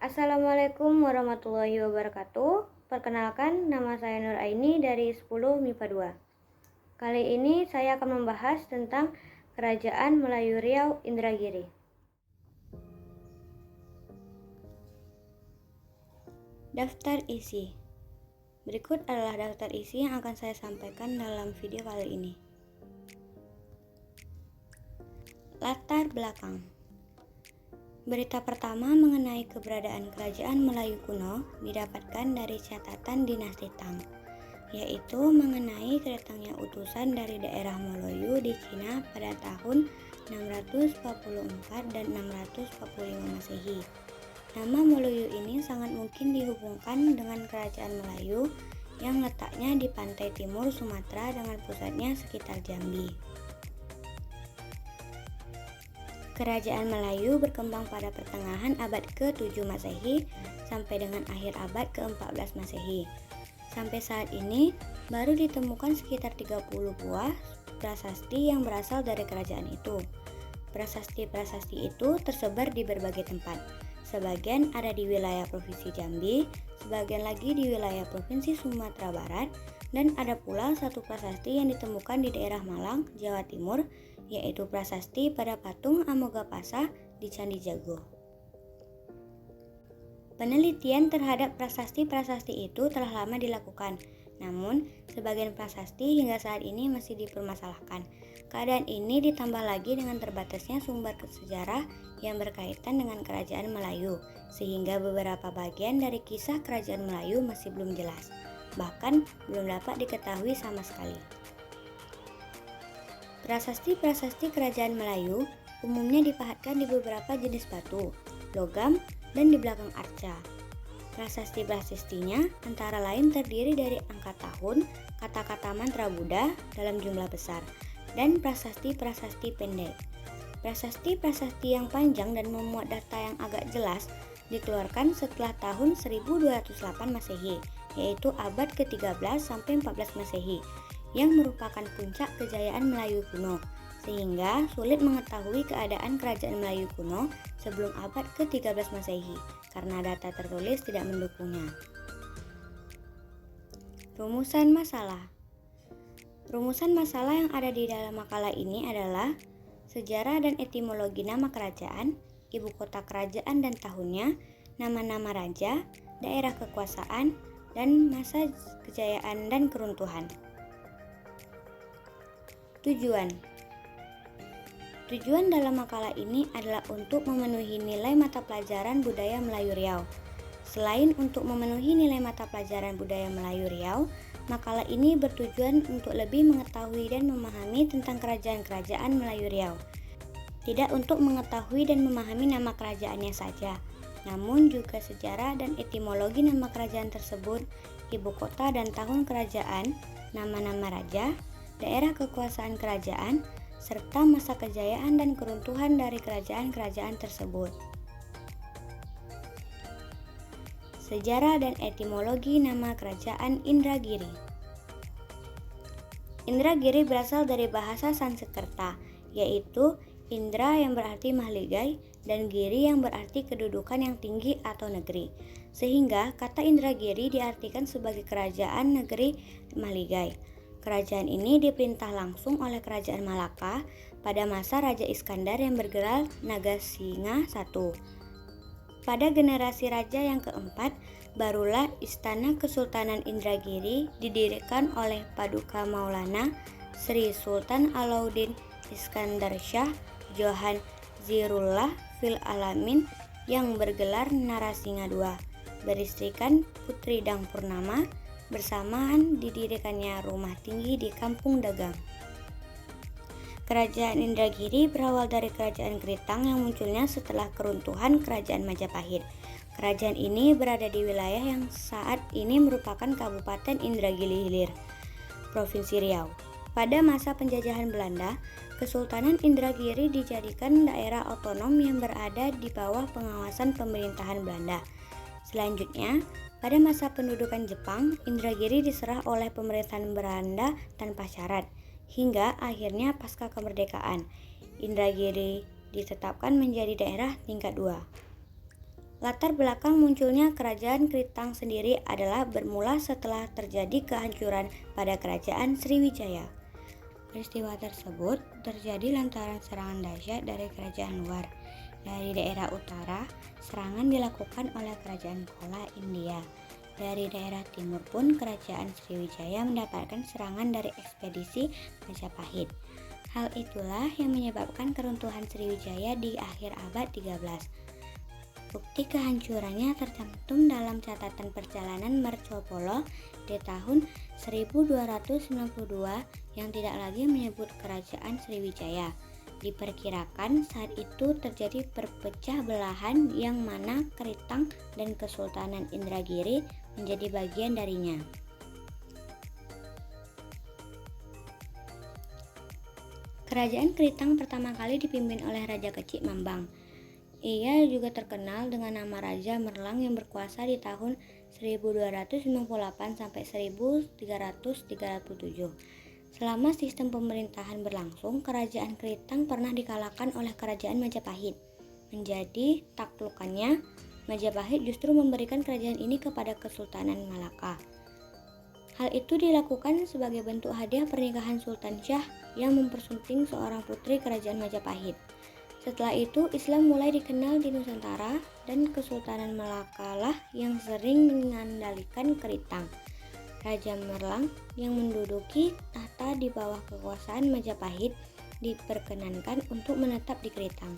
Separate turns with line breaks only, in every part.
Assalamualaikum warahmatullahi wabarakatuh. Perkenalkan, nama saya Nur Aini dari 10 MIPA 2. Kali ini saya akan membahas tentang Kerajaan Melayu Riau Indragiri. Daftar isi. Berikut adalah daftar isi yang akan saya sampaikan dalam video kali ini. Latar belakang. Berita pertama mengenai keberadaan Kerajaan Melayu kuno didapatkan dari catatan dinasti Tang, yaitu mengenai kedatangnya utusan dari daerah Melayu di Cina pada tahun 644 dan 645 Masehi. Nama Melayu ini sangat mungkin dihubungkan dengan Kerajaan Melayu yang letaknya di pantai timur Sumatera dengan pusatnya sekitar Jambi. Kerajaan Melayu berkembang pada pertengahan abad ke-7 Masehi sampai dengan akhir abad ke-14 Masehi. Sampai saat ini, baru ditemukan sekitar 30 buah prasasti yang berasal dari kerajaan itu. Prasasti-prasasti itu tersebar di berbagai tempat. Sebagian ada di wilayah Provinsi Jambi, sebagian lagi di wilayah Provinsi Sumatera Barat, dan ada pula satu prasasti yang ditemukan di daerah Malang, Jawa Timur, yaitu prasasti pada patung Amogapasa di Candi Jago. Penelitian terhadap prasasti-prasasti itu telah lama dilakukan, namun sebagian prasasti hingga saat ini masih dipermasalahkan. Keadaan ini ditambah lagi dengan terbatasnya sumber sejarah yang berkaitan dengan Kerajaan Melayu, sehingga beberapa bagian dari kisah Kerajaan Melayu masih belum jelas, bahkan belum dapat diketahui sama sekali. Prasasti-prasasti Kerajaan Melayu umumnya dipahatkan di beberapa jenis batu, logam, dan di belakang arca. Prasasti-prasastinya antara lain terdiri dari angka tahun, kata-kata mantra Buddha dalam jumlah besar, dan prasasti-prasasti pendek. Prasasti-prasasti yang panjang dan memuat data yang agak jelas dikeluarkan setelah tahun 1208 Masehi, yaitu abad ke-13 sampai 14 Masehi, yang merupakan puncak kejayaan Melayu kuno, sehingga sulit mengetahui keadaan Kerajaan Melayu kuno sebelum abad ke-13 Masehi, karena data tertulis tidak mendukungnya. Rumusan masalah. Rumusan masalah yang ada di dalam makalah ini adalah sejarah dan etimologi nama kerajaan, ibu kota kerajaan dan tahunnya, nama-nama raja, daerah kekuasaan, dan masa kejayaan dan keruntuhan. Tujuan dalam makalah ini adalah untuk memenuhi nilai mata pelajaran budaya Melayu Riau. Selain untuk memenuhi nilai mata pelajaran budaya Melayu Riau, makalah ini bertujuan untuk lebih mengetahui dan memahami tentang kerajaan-kerajaan Melayu Riau. Tidak untuk mengetahui dan memahami nama kerajaannya saja, namun juga sejarah dan etimologi nama kerajaan tersebut, ibu kota dan tahun kerajaan, nama-nama raja, daerah kekuasaan kerajaan, serta masa kejayaan dan keruntuhan dari kerajaan-kerajaan tersebut. Sejarah dan etimologi nama kerajaan Indragiri. Indragiri berasal dari bahasa Sanskerta, yaitu Indra yang berarti mahligai dan Giri yang berarti kedudukan yang tinggi atau negeri, sehingga kata Indragiri diartikan sebagai kerajaan negeri mahligai. Kerajaan ini diperintah langsung oleh Kerajaan Malaka pada masa Raja Iskandar yang bergelar Nagasinga I. Pada generasi raja yang keempat, barulah Istana Kesultanan Indragiri didirikan oleh Paduka Maulana Sri Sultan Alauddin Iskandar Shah Johan Zirullah fil Alamin yang bergelar Narasinga II, beristrikan Putri Dang Purnama. Bersamaan didirikannya rumah tinggi di Kampung Dagang. Kerajaan Indragiri berawal dari Kerajaan Keritang yang munculnya setelah keruntuhan Kerajaan Majapahit. Kerajaan ini berada di wilayah yang saat ini merupakan Kabupaten Indragiri Hilir, Provinsi Riau. Pada masa penjajahan Belanda, Kesultanan Indragiri dijadikan daerah otonom yang berada di bawah pengawasan pemerintahan Belanda. Selanjutnya, pada masa pendudukan Jepang, Indragiri diserah oleh pemerintahan Belanda tanpa syarat, hingga akhirnya pasca kemerdekaan, Indragiri ditetapkan menjadi daerah tingkat 2. Latar belakang munculnya kerajaan Kritang sendiri adalah bermula setelah terjadi kehancuran pada kerajaan Sriwijaya. Peristiwa tersebut terjadi lantaran serangan dahsyat dari kerajaan luar. Dari daerah utara, serangan dilakukan oleh kerajaan Chola India. Dari daerah timur pun kerajaan Sriwijaya mendapatkan serangan dari ekspedisi Majapahit. Hal itulah yang menyebabkan keruntuhan Sriwijaya di akhir abad 13. Bukti kehancurannya tercantum dalam catatan perjalanan Marco Polo di tahun 1292 yang tidak lagi menyebut kerajaan Sriwijaya. Diperkirakan saat itu terjadi perpecah belahan yang mana Kritang dan Kesultanan Indragiri menjadi bagian darinya. Kerajaan Kritang pertama kali dipimpin oleh Raja Kecik Mambang. Ia juga terkenal dengan nama Raja Merlang yang berkuasa di tahun 1258 sampai 1337. Selama sistem pemerintahan berlangsung, kerajaan Kritang pernah dikalahkan oleh kerajaan Majapahit. Menjadi taklukannya, Majapahit justru memberikan kerajaan ini kepada Kesultanan Malaka. Hal itu dilakukan sebagai bentuk hadiah pernikahan Sultan Syah yang mempersunting seorang putri kerajaan Majapahit. Setelah itu, Islam mulai dikenal di Nusantara dan Kesultanan Malaka lah yang sering mengandalkan Kritang. Raja Merlang yang menduduki tahta di bawah kekuasaan Majapahit diperkenankan untuk menetap di Kritang.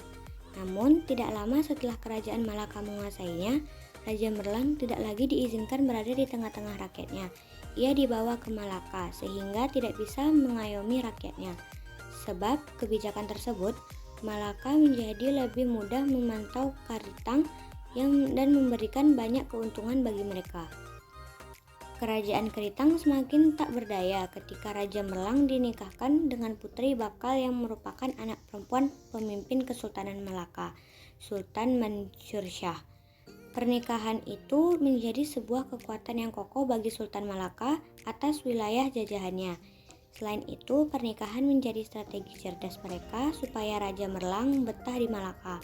Namun, tidak lama setelah kerajaan Malaka menguasainya, Raja Merlang tidak lagi diizinkan berada di tengah-tengah rakyatnya. Ia dibawa ke Malaka sehingga tidak bisa mengayomi rakyatnya. Sebab kebijakan tersebut, Malaka menjadi lebih mudah memantau Kritang dan memberikan banyak keuntungan bagi mereka. Kerajaan Kritang semakin tak berdaya ketika Raja Merlang dinikahkan dengan putri bakal yang merupakan anak perempuan pemimpin Kesultanan Malaka, Sultan Mansur Shah. Pernikahan itu menjadi sebuah kekuatan yang kokoh bagi Sultan Malaka atas wilayah jajahannya. Selain itu, pernikahan menjadi strategi cerdas mereka supaya Raja Merlang betah di Malaka.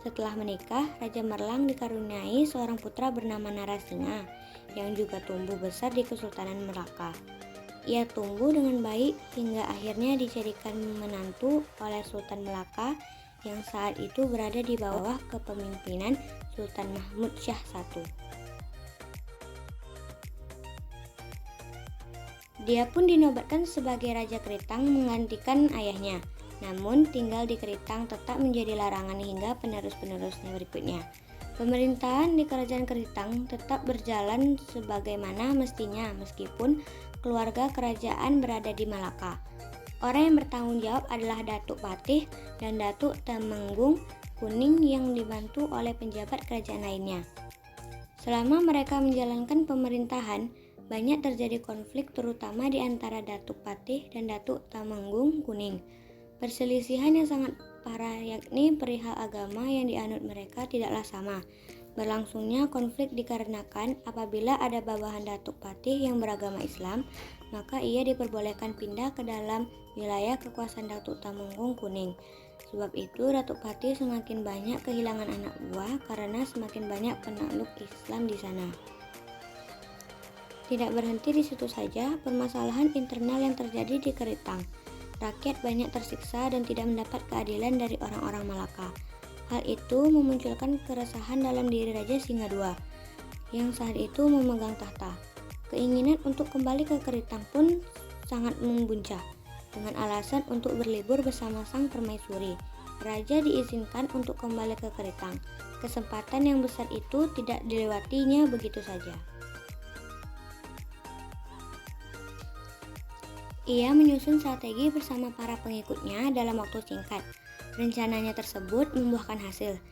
Setelah menikah, Raja Merlang dikaruniai seorang putra bernama Narasingha yang juga tumbuh besar di Kesultanan Malaka. Ia tumbuh dengan baik hingga akhirnya dijadikan menantu oleh Sultan Malaka yang saat itu berada di bawah kepemimpinan Sultan Mahmud Shah I. Dia pun dinobatkan sebagai Raja Kritang menggantikan ayahnya, namun tinggal di Kritang tetap menjadi larangan hingga penerus-penerusnya berikutnya. Pemerintahan di Kerajaan Kritang tetap berjalan sebagaimana mestinya meskipun keluarga kerajaan berada di Malaka. Orang yang bertanggung jawab adalah Datuk Patih dan Datuk Temenggung Kuning yang dibantu oleh penjabat kerajaan lainnya. Selama mereka menjalankan pemerintahan, banyak terjadi konflik terutama di antara Datuk Patih dan Datuk Temenggung Kuning. Perselisihan yang sangat parah yakni perihal agama yang dianut mereka tidaklah sama. Berlangsungnya konflik dikarenakan apabila ada bawahan Datuk Patih yang beragama Islam, maka ia diperbolehkan pindah ke dalam wilayah kekuasaan Datuk Temenggung Kuning. Sebab itu Datuk Patih semakin banyak kehilangan anak buah karena semakin banyak penakluk Islam di sana. Tidak berhenti di situ saja, permasalahan internal yang terjadi di Kritang. Rakyat banyak tersiksa dan tidak mendapat keadilan dari orang-orang Malaka. Hal itu memunculkan keresahan dalam diri Raja Singha II, yang saat itu memegang tahta. Keinginan untuk kembali ke Kritang pun sangat membuncah. Dengan alasan untuk berlibur bersama sang permaisuri, Raja diizinkan untuk kembali ke Kritang. Kesempatan yang besar itu tidak dilewatinya begitu saja. Ia menyusun strategi bersama para pengikutnya dalam waktu singkat. Rencananya tersebut membuahkan hasil.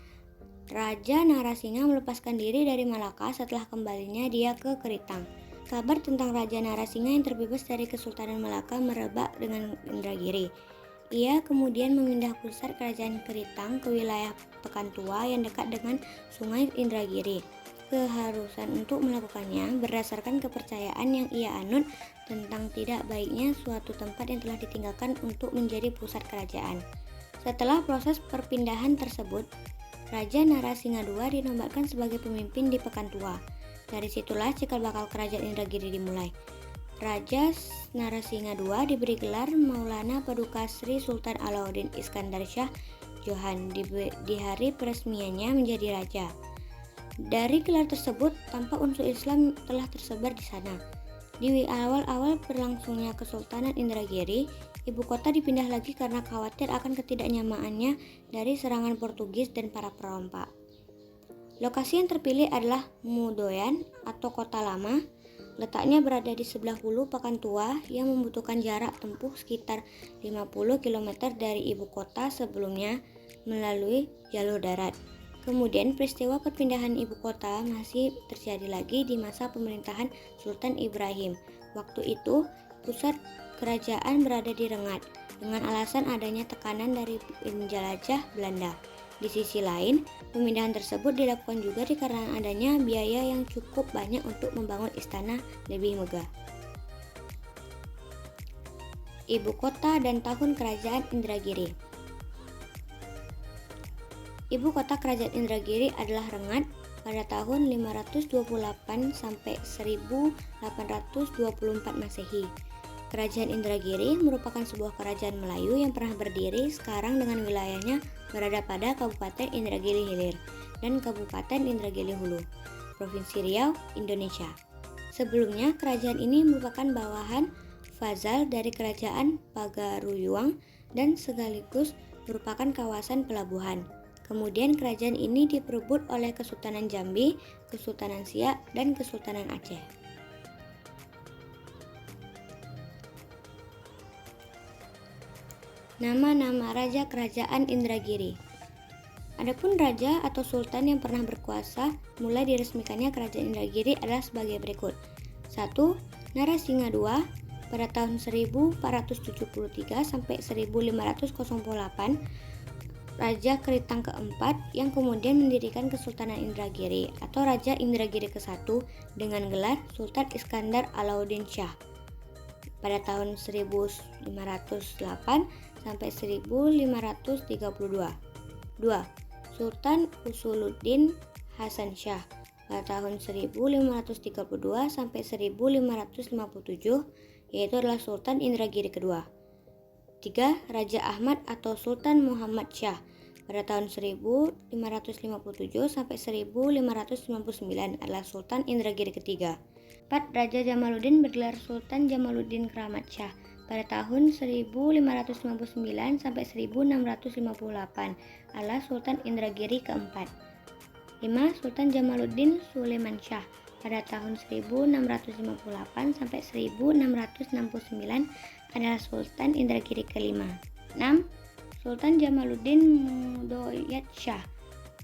Raja Narasingha melepaskan diri dari Malaka setelah kembalinya dia ke Kritang. Kabar tentang Raja Narasingha yang terbebas dari Kesultanan Malaka merebak dengan Indragiri. Ia kemudian memindah pusat kerajaan Kritang ke wilayah Pekantua yang dekat dengan Sungai Indragiri. Keharusan untuk melakukannya berdasarkan kepercayaan yang ia anut tentang tidak baiknya suatu tempat yang telah ditinggalkan untuk menjadi pusat kerajaan. Setelah proses perpindahan tersebut, Raja Narasingha II dinobatkan sebagai pemimpin di Pekan Tua. Dari situlah cikal bakal kerajaan Indragiri dimulai. Raja Narasingha II diberi gelar Maulana Paduka Sri Sultan Alauddin Iskandar Shah Johan di hari peresmiannya menjadi raja. Dari gelar tersebut, tampak unsur Islam telah tersebar di sana. Di awal-awal berlangsungnya Kesultanan Indragiri, ibu kota dipindah lagi karena khawatir akan ketidaknyamaannya dari serangan Portugis dan para perompak. Lokasi yang terpilih adalah Mudoyan atau Kota Lama. Letaknya berada di sebelah hulu Pekan Tua yang membutuhkan jarak tempuh sekitar 50 km dari ibu kota sebelumnya melalui jalur darat. Kemudian peristiwa perpindahan ibu kota masih terjadi lagi di masa pemerintahan Sultan Ibrahim. Waktu itu pusat kerajaan berada di Rengat dengan alasan adanya tekanan dari penjelajah Belanda. Di sisi lain, pemindahan tersebut dilakukan juga dikarenakan adanya biaya yang cukup banyak untuk membangun istana lebih megah. Ibu kota dan tahun kerajaan Indragiri. Ibu kota kerajaan Indragiri adalah Rengat pada tahun 528 sampai 1824 Masehi. Kerajaan Indragiri merupakan sebuah kerajaan Melayu yang pernah berdiri sekarang dengan wilayahnya berada pada Kabupaten Indragiri Hilir dan Kabupaten Indragiri Hulu, Provinsi Riau, Indonesia. Sebelumnya, kerajaan ini merupakan bawahan Fazal dari Kerajaan Pagaruyuang dan sekaligus merupakan kawasan pelabuhan. Kemudian kerajaan ini diperebut oleh Kesultanan Jambi, Kesultanan Siak, dan Kesultanan Aceh. Nama-nama Raja Kerajaan Indragiri. Adapun raja atau sultan yang pernah berkuasa mulai diresmikannya kerajaan Indragiri adalah sebagai berikut. 1. Narasingha II pada tahun 1473 sampai 1508, Raja Keritang keempat yang kemudian mendirikan Kesultanan Indragiri atau Raja Indragiri ke-1 dengan gelar Sultan Iskandar Alauddin Shah pada tahun 1508 sampai 1532. 2. Sultan Usuluddin Hasan Shah pada tahun 1532 sampai 1557, yaitu adalah Sultan Indragiri kedua. 3. Raja Ahmad atau Sultan Muhammad Shah pada tahun 1557 sampai 1599 adalah Sultan Indragiri ketiga. 4. Raja Jamaluddin bergelar Sultan Jamaluddin Keramat Shah pada tahun 1559 sampai 1658 adalah Sultan Indragiri keempat. 5. Sultan Jamaluddin Sulaiman Shah pada tahun 1658 sampai 1669 adalah Sultan Indragiri kelima. 6. Sultan Jamaluddin Mudoyat Shah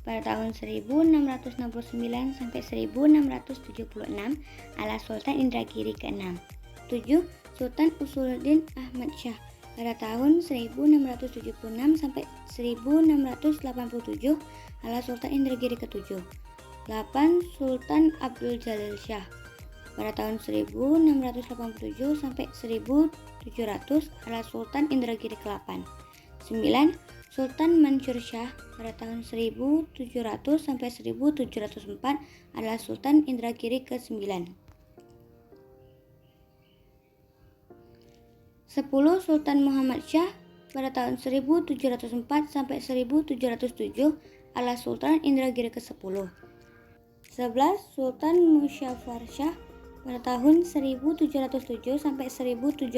pada tahun 1669 sampai 1676 adalah Sultan Indragiri ke-6. 7. Sultan Usuluddin Ahmad Shah pada tahun 1676 sampai 1687 adalah Sultan Indragiri ke-7. 8. Sultan Abdul Jalil Shah pada tahun 1687 sampai 1700 adalah Sultan Indragiri ke-8. 9. Sultan Mansur Shah pada tahun 1700 sampai 1704 adalah Sultan Indragiri ke-9. 10. Sultan Muhammad Shah pada tahun 1704 sampai 1707 adalah Sultan Indragiri ke-10. 11. Sultan Muzaffar Shah pada tahun 1707 sampai 1715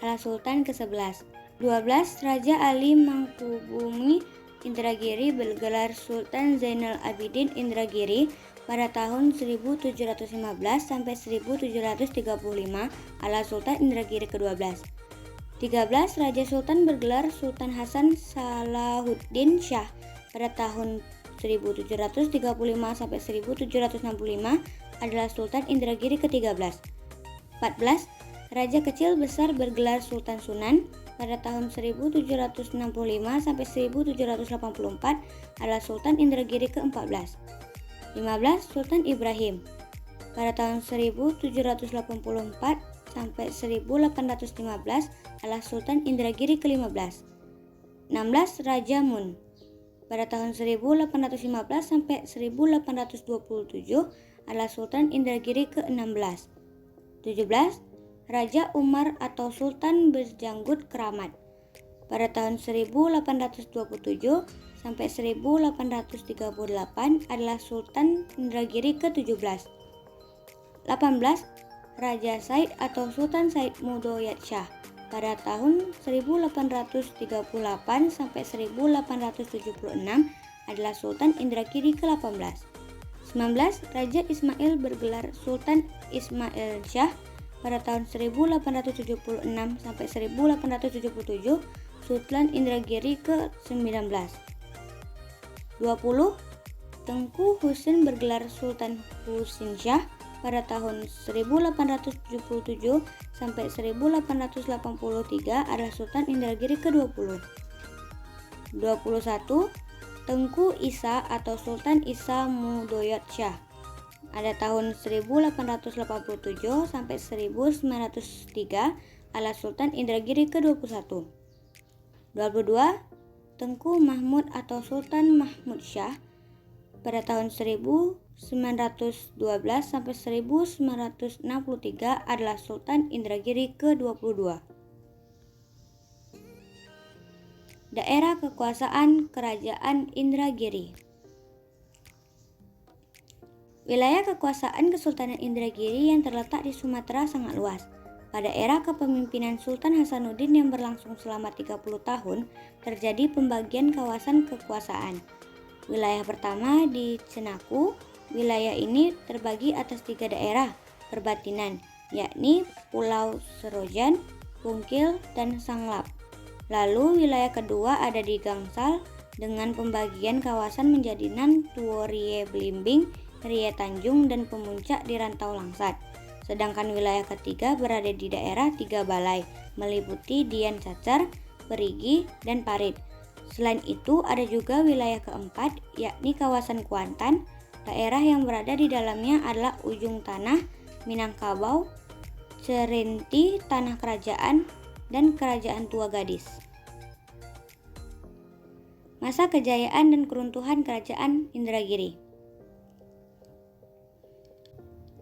adalah Sultan ke-11. 12. Raja Ali Mangkubumi Indragiri bergelar Sultan Zainal Abidin Indragiri pada tahun 1715 sampai 1735 adalah Sultan Indragiri ke-12. 13. Raja Sultan bergelar Sultan Hasan Salahuddin Shah pada tahun 1735 sampai 1765 adalah Sultan Indragiri ke-13. 14. Raja kecil besar bergelar Sultan Sunan pada tahun 1765 sampai 1784 adalah Sultan Indragiri ke-14. 15. Sultan Ibrahim pada tahun 1784 sampai 1815 adalah Sultan Indragiri ke-15. 16. Raja Mun Pada tahun 1815 sampai 1827 adalah Sultan Indragiri ke-16. 17. Raja Umar atau Sultan Berjanggut Keramat. Pada tahun 1827 sampai 1838 adalah Sultan Indragiri ke-17. 18. Raja Said atau Sultan Said Mudoyat Shah. Pada tahun 1838 sampai 1876 adalah Sultan Indragiri ke-18. 19. Raja Ismail bergelar Sultan Ismail Shah. Pada tahun 1876 sampai 1877 Sultan Indragiri ke-19. 20. Tengku Husin bergelar Sultan Husin Shah. Pada tahun 1877 sampai 1883 adalah Sultan Indragiri ke-20. 21. Tengku Isa atau Sultan Isa Mudoyat Shah. Pada tahun 1887 sampai 1903 adalah Sultan Indragiri ke-21. 22. Tengku Mahmud atau Sultan Mahmud Shah. Pada tahun 1912 sampai 1963 adalah Sultan Indragiri ke-22. Daerah kekuasaan Kerajaan Indragiri. Wilayah kekuasaan Kesultanan Indragiri yang terletak di Sumatera sangat luas. Pada era kepemimpinan Sultan Hasanuddin yang berlangsung selama 30 tahun, terjadi pembagian kawasan kekuasaan. Wilayah pertama di Cenaku. Wilayah ini terbagi atas 3 daerah perbatinan, yakni Pulau Serojan, Pungkil, dan Sanglap. Lalu wilayah kedua ada di Gangsal dengan pembagian kawasan menjadi Nantuo, Rie Belimbing, Rie Tanjung, dan Pemuncak di Rantau Langsat. Sedangkan wilayah ketiga berada di daerah 3 Balai, meliputi Dian Cacar, Perigi, dan Parit. Selain itu ada juga wilayah keempat, yakni kawasan Kuantan. Daerah yang berada di dalamnya adalah Ujung Tanah, Minangkabau, Cerenti, Tanah Kerajaan, dan Kerajaan Tua Gadis. Masa kejayaan dan keruntuhan Kerajaan Indragiri.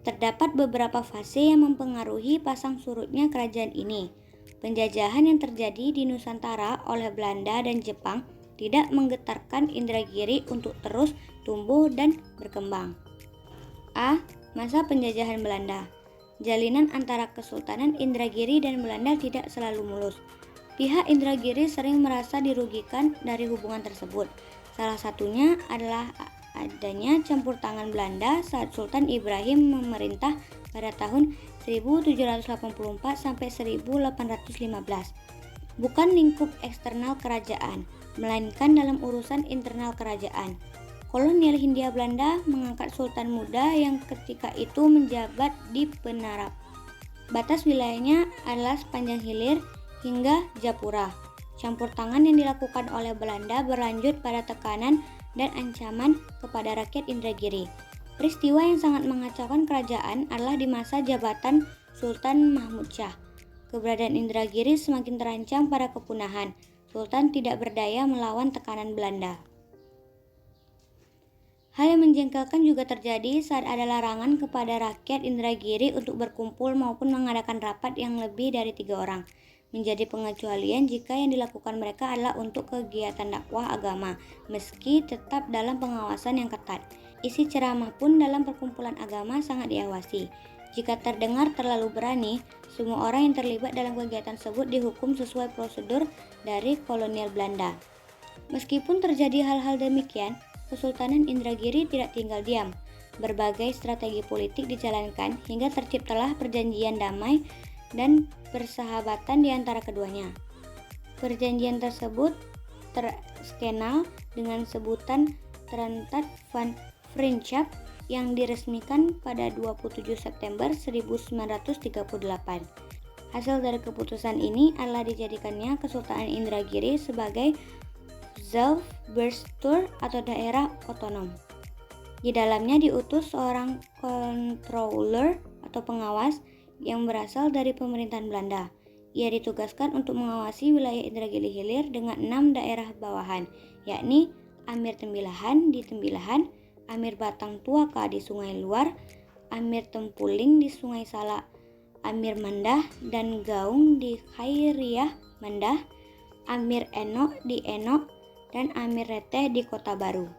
Terdapat beberapa fase yang mempengaruhi pasang surutnya kerajaan ini. Penjajahan yang terjadi di Nusantara oleh Belanda dan Jepang tidak menggetarkan Indragiri untuk terus tumbuh dan berkembang. A. Masa penjajahan Belanda. Jalinan antara Kesultanan Indragiri dan Belanda tidak selalu mulus. Pihak Indragiri sering merasa dirugikan dari hubungan tersebut. Salah satunya adalah adanya campur tangan Belanda saat Sultan Ibrahim memerintah pada tahun 1784 sampai 1815. Bukan lingkup eksternal kerajaan, melainkan dalam urusan internal kerajaan. Kolonial Hindia Belanda mengangkat sultan muda yang ketika itu menjabat di Penarap. Batas wilayahnya adalah sepanjang hilir hingga Japura. Campur tangan yang dilakukan oleh Belanda berlanjut pada tekanan dan ancaman kepada rakyat Indragiri. Peristiwa yang sangat mengacaukan kerajaan adalah di masa jabatan Sultan Mahmud Shah. Keberadaan Indragiri semakin terancam pada kepunahan. Sultan tidak berdaya melawan tekanan Belanda. Hal yang menjengkelkan juga terjadi saat ada larangan kepada rakyat Indragiri untuk berkumpul maupun mengadakan rapat yang lebih dari 3 orang. Menjadi pengecualian jika yang dilakukan mereka adalah untuk kegiatan dakwah agama, meski tetap dalam pengawasan yang ketat. Isi ceramah pun dalam perkumpulan agama sangat diawasi. Jika terdengar terlalu berani, semua orang yang terlibat dalam kegiatan tersebut dihukum sesuai prosedur dari kolonial Belanda. Meskipun terjadi hal-hal demikian, Kesultanan Indragiri tidak tinggal diam. Berbagai strategi politik dijalankan hingga terciptalah perjanjian damai dan persahabatan di antara keduanya. Perjanjian tersebut terkenal dengan sebutan Traktat van Vriendschap yang diresmikan pada 27 September 1938. Hasil dari keputusan ini adalah dijadikannya Kesultanan Indragiri sebagai Zelfbestuur atau daerah otonom. Di dalamnya diutus seorang controller atau pengawas yang berasal dari pemerintahan Belanda. Ia ditugaskan untuk mengawasi wilayah Indragiri Hilir dengan 6 daerah bawahan, yakni Amir Tembilahan di Tembilahan, Amir Batang Tuaka di Sungai Luar, Amir Tempuling di Sungai Salak, Amir Mandah dan Gaung di Khairiyah Mandah, Amir Enok di Enok, dan Amir Reteh di Kota Baru.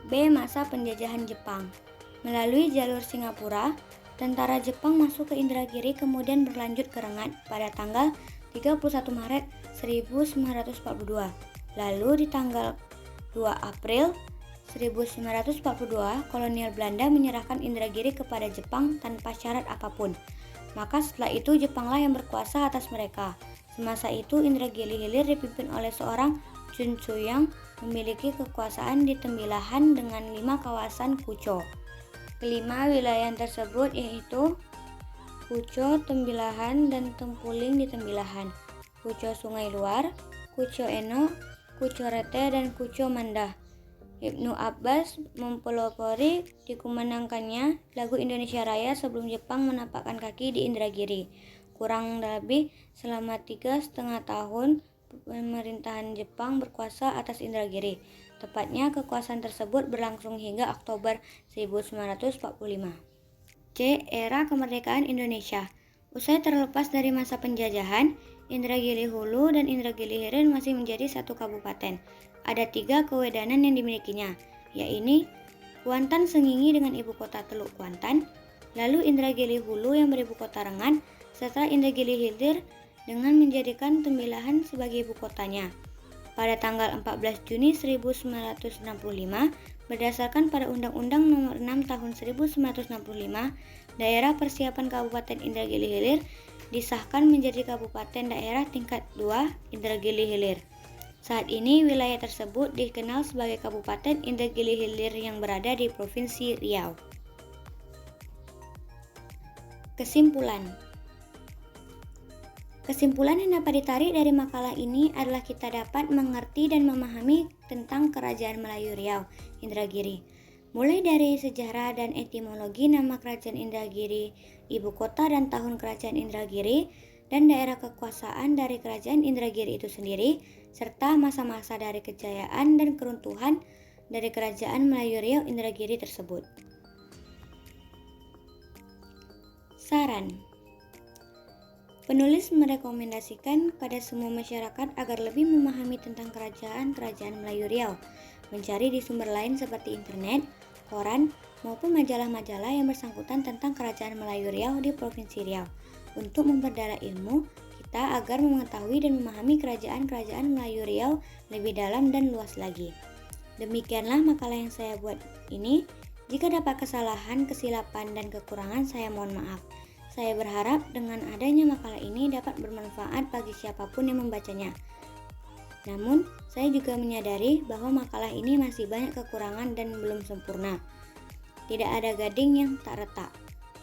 B. Masa penjajahan Jepang. Melalui jalur Singapura, tentara Jepang masuk ke Indragiri kemudian berlanjut ke Rengat pada tanggal 31 Maret 1942. Lalu di tanggal 2 April 1942, kolonial Belanda menyerahkan Indragiri kepada Jepang tanpa syarat apapun. Maka setelah itu Jepanglah yang berkuasa atas mereka. Semasa itu Indragiri Hilir dipimpin oleh seorang Chun Chu yang memiliki kekuasaan di Tembilahan dengan 5 kawasan Puco. Kelima wilayah tersebut yaitu Puco, Tembilahan, dan Tempuling di Tembilahan, Puco Sungai Luar, Puco Eno, Puco Rete, dan Puco Mandah. Ibnu Abbas mempelopori dikumenangkannya lagu Indonesia Raya sebelum Jepang menapakkan kaki di Indragiri. Kurang lebih selama 3,5 tahun pemerintahan Jepang berkuasa atas Indragiri. Tepatnya kekuasaan tersebut berlangsung hingga Oktober 1945. C. Era kemerdekaan Indonesia. Usai terlepas dari masa penjajahan, Indragiri Hulu dan Indragiri Hilir masih menjadi satu kabupaten. Ada 3 kewedanan yang dimilikinya, yaitu Kuantan Sengingi dengan ibu kota Teluk Kuantan, lalu Indragiri Hulu yang beribu kota Rengat, serta Indragiri Hilir dengan menjadikan Tembilahan sebagai ibu kotanya. Pada tanggal 14 Juni 1965, berdasarkan pada Undang-Undang Nomor 6 Tahun 1965, Daerah Persiapan Kabupaten Indragiri Hilir disahkan menjadi Kabupaten Daerah Tingkat 2 Indragiri Hilir. Saat ini wilayah tersebut dikenal sebagai Kabupaten Indragiri Hilir yang berada di Provinsi Riau. Kesimpulan yang dapat ditarik dari makalah ini adalah kita dapat mengerti dan memahami tentang Kerajaan Melayu Riau, Indragiri. Mulai dari sejarah dan etimologi nama Kerajaan Indragiri, ibu kota dan tahun Kerajaan Indragiri, dan daerah kekuasaan dari Kerajaan Indragiri itu sendiri, serta masa-masa dari kejayaan dan keruntuhan dari Kerajaan Melayu Riau Indragiri tersebut. Saran. Penulis merekomendasikan pada semua masyarakat agar lebih memahami tentang kerajaan-kerajaan Melayu Riau, mencari di sumber lain seperti internet, koran, maupun majalah-majalah yang bersangkutan tentang kerajaan Melayu Riau di Provinsi Riau. Untuk memperdalam ilmu kita agar mengetahui dan memahami kerajaan-kerajaan Melayu Riau lebih dalam dan luas lagi. Demikianlah makalah yang saya buat ini. Jika dapat kesalahan, kesilapan, dan kekurangan, saya mohon maaf. Saya berharap dengan adanya makalah ini dapat bermanfaat bagi siapapun yang membacanya. Namun, saya juga menyadari bahwa makalah ini masih banyak kekurangan dan belum sempurna. Tidak ada gading yang tak retak.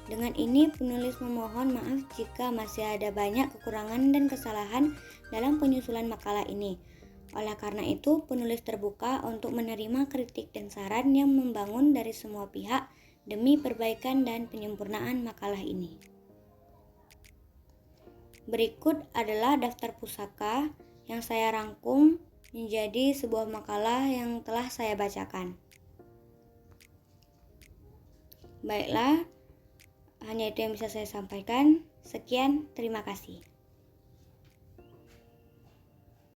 Dengan ini, penulis memohon maaf jika masih ada banyak kekurangan dan kesalahan dalam penyusulan makalah ini. Oleh karena itu, penulis terbuka untuk menerima kritik dan saran yang membangun dari semua pihak demi perbaikan dan penyempurnaan makalah ini. Berikut adalah daftar pusaka yang saya rangkum menjadi sebuah makalah yang telah saya bacakan. Baiklah, hanya itu yang bisa saya sampaikan. Sekian, terima kasih.